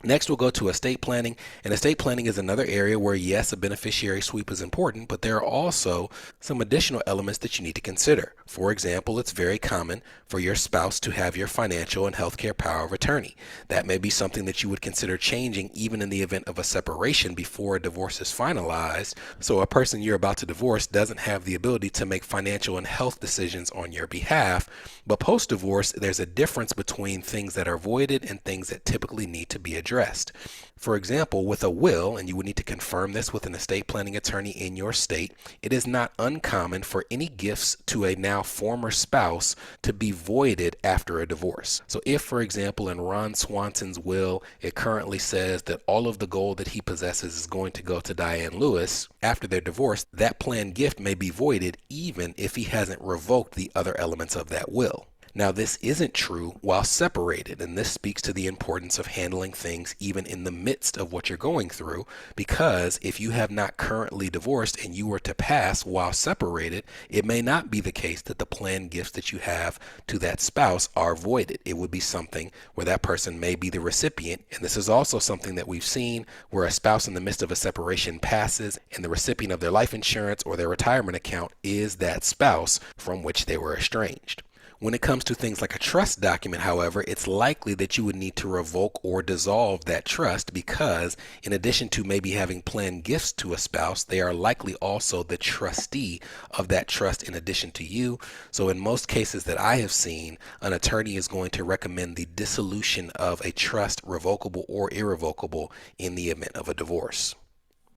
Next, we'll go to estate planning. And estate planning is another area where, yes, a beneficiary sweep is important, but there are also some additional elements that you need to consider. For example, it's very common for your spouse to have your financial and healthcare power of attorney. That may be something that you would consider changing even in the event of a separation before a divorce is finalized. So a person you're about to divorce doesn't have the ability to make financial and health decisions on your behalf. But post-divorce, there's a difference between things that are voided and things that typically need to be addressed. For example, with a will, and you would need to confirm this with an estate planning attorney in your state, it is not uncommon for any gifts to a now former spouse to be voided after a divorce. So if, for example, in Ron Swanson's will, it currently says that all of the gold that he possesses is going to go to Diane Lewis, after their divorce, that planned gift may be voided even if he hasn't revoked the other elements of that will. Now, this isn't true while separated, and this speaks to the importance of handling things even in the midst of what you're going through, because if you have not currently divorced and you were to pass while separated, it may not be the case that the planned gifts that you have to that spouse are voided. It would be something where that person may be the recipient, and this is also something that we've seen where a spouse in the midst of a separation passes and the recipient of their life insurance or their retirement account is that spouse from which they were estranged. When it comes to things like a trust document, however, it's likely that you would need to revoke or dissolve that trust because, in addition to maybe having planned gifts to a spouse, they are likely also the trustee of that trust in addition to you. So in most cases that I have seen, an attorney is going to recommend the dissolution of a trust, revocable or irrevocable, in the event of a divorce.